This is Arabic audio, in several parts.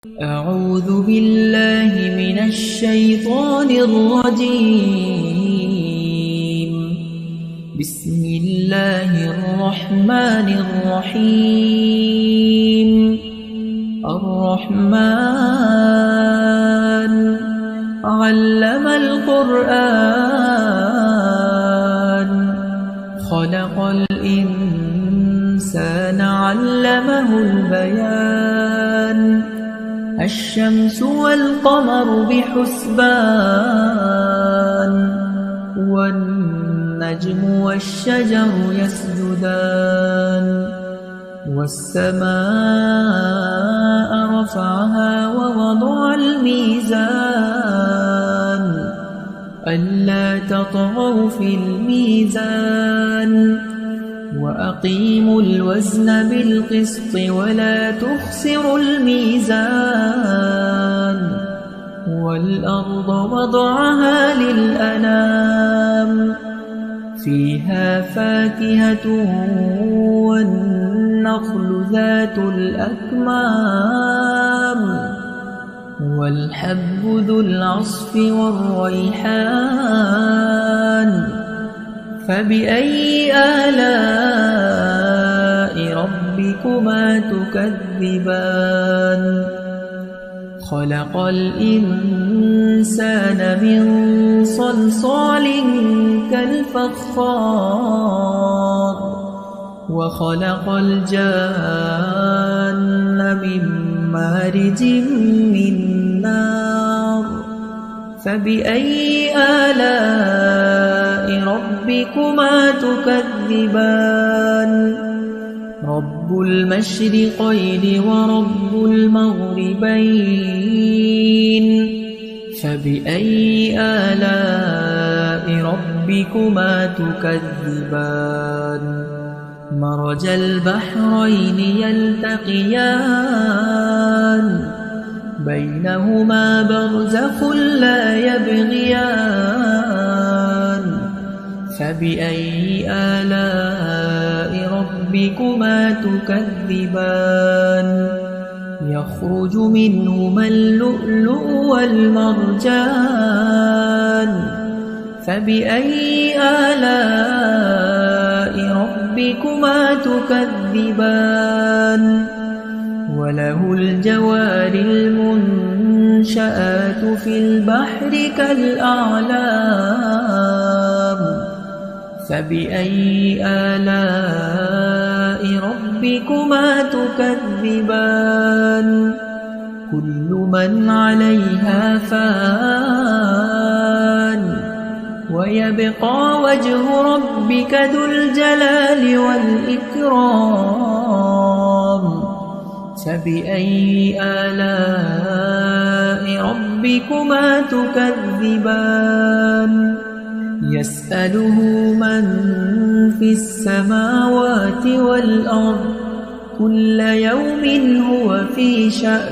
أعوذ بالله من الشيطان الرجيم. بسم الله الرحمن الرحيم. الرحمن علم القرآن خلق الإنسان علمه البيان الشمس والقمر بحسبان والنجم والشجر يسجدان والسماء رفعها ووضع الميزان ألا تطغوا في الميزان وأقيموا الوزن بالقسط ولا تخسروا الميزان والأرض وضعها للأنام فيها فاكهة والنخل ذات الأكمام والحب ذو العصف والريحان فبأي آلاء ربكما تكذبان خلق الإنسان من صلصال كالفخار وخلق الجان من مارج من نار فبأي آلاء ربكما تكذبان رب المشرقين ورب المغربين فبأي آلاء ربكما تكذبان مرج البحرين يلتقيان بينهما برزخ لا يبغيان فبأي آلاء ربكما تكذبان يخرج منهما اللؤلؤ والمرجان فبأي آلاء ربكما تكذبان وله الجوار المنشآت في البحر كالأعلام فبأي آلاء ربكما تكذبان كل من عليها فان ويبقى وجه ربك ذو الجلال والإكرام فبأي آلاء ربكما تكذبان يسأله من في السماوات والأرض كل يوم هو في شأن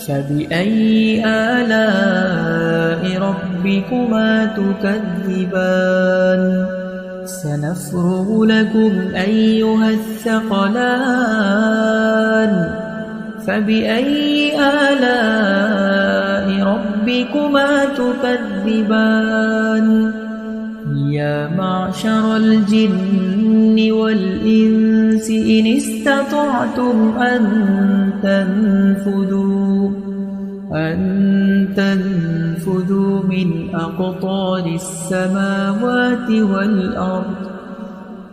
فبأي آلاء ربكما تكذبان سنفرغ لكم أيها الثقلان فبأي آلاء ربكما تكذبان يا معشر الجن والإنس إن استطعتم أن تنفذوا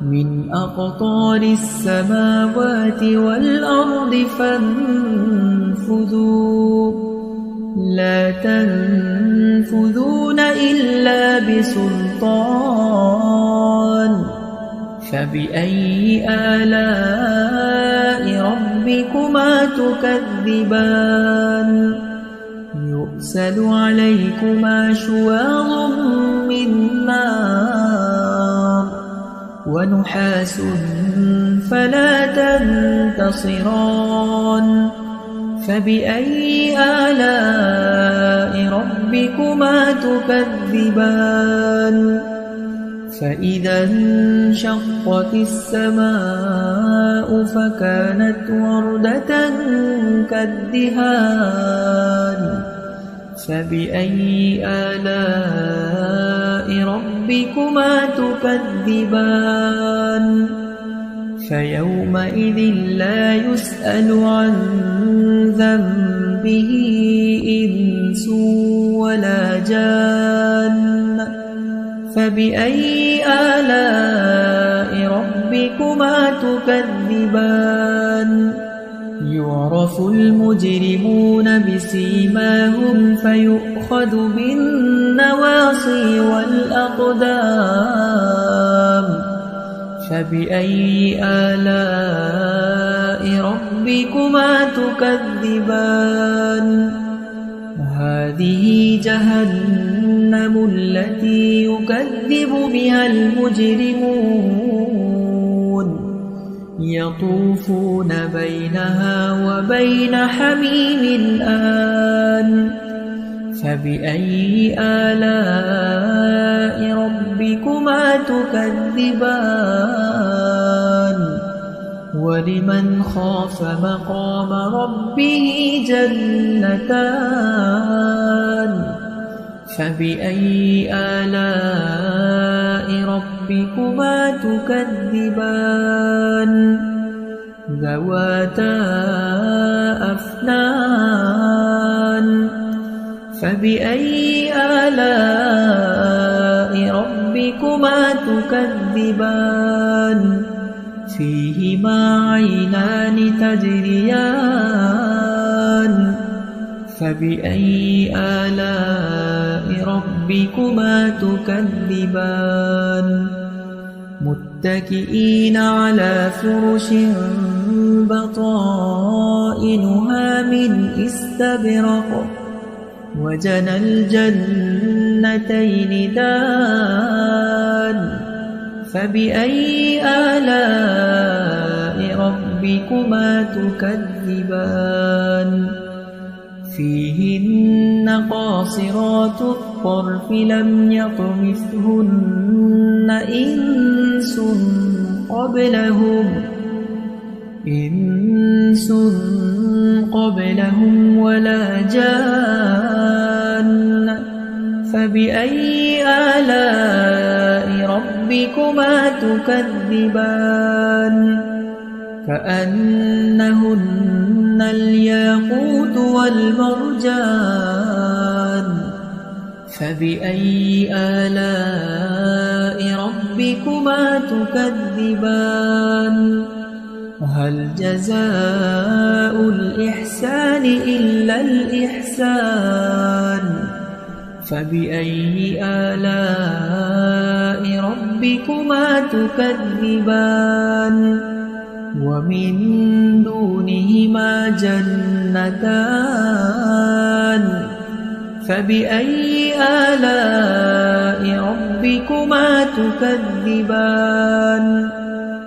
من أقطار السماوات والأرض فانفذوا لا تنفذون إلا بسلطان فبأي آلاء ربكما تكذبان يرسل عليكما شواظ من نار ونحاس فلا تنتصران فبأي آلاء ربكما تكذبان فإذا انشقت السماء فكانت وردة كالدهان فبأي آلاء ربكما تكذبان فيومئذ لا يسأل عن ذنبه إنس ولا جان فبأي آلاء ربكما تكذبان يعرف المجرمون بسيماهم فيؤخذ بالنواصي والأقدام فبأي آلاء ربكما تكذبان هذه جهنم التي يكذب بها المجرمون يطوفون بينها وبين حميم آن فبأي آلاء ربكما تكذبان ولمن خاف مقام ربه جنتان فبأي آلاء ربكما تكذبان ذواتا أفنان فبأي آلاء ربكما تكذبان فيهما عينان تجريان فبأي آلاء ربكما تكذبان متكئين على فرش بطائنها من استبرق وجنى الجنتين دان فبأي آلاء ربكما تكذبان فيهن قاصرات الطرف لم يطمثهن إنس قبلهم ولا جان فبأي آلاء ربكما تكذبان كأنهن الياقوت والمرجان فبأي آلاء ربكما تكذبان هل جزاء الإحسان إلا الإحسان فبأي آلاء ربكما تكذبان ومن دونهما جنتان فبأي آلاء ربكما تكذبان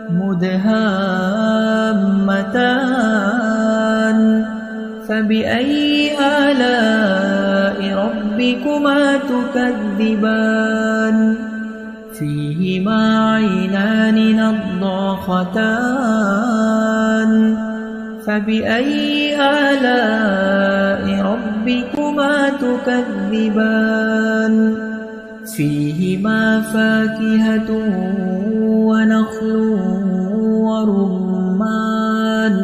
مدهامتان فبأي آلاء ربكما تكذبان فيهما عينان نضاختان فبأي آلاء ربكما تكذبان فيهما فاكهة ونخل ورمان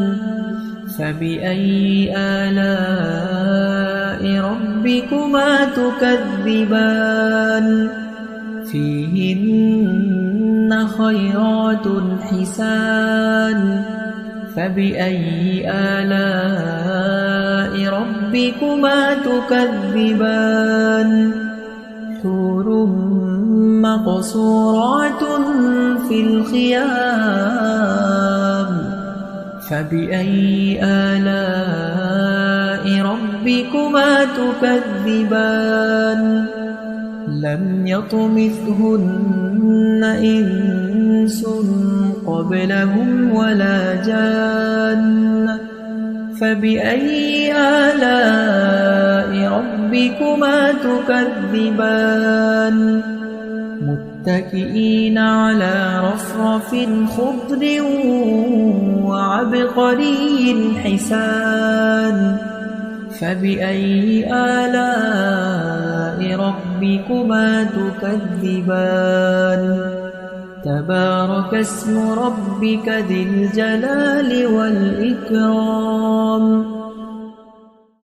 فبأي آلاء ربكما تكذبان فيهن خيرات حسان فبأي آلاء ربكما تكذبان حور مقصورات في الخيام فبأي آلاء ربكما تكذبان لم يطمثهن إنس قبلهم ولا جان فبأي آلاء ربكما تكذبان متكئين على رفرف خضر وعبقري حسان فبأي آلاء ربكما تكذبان تبارك اسم ربك ذي الجلال والإكرام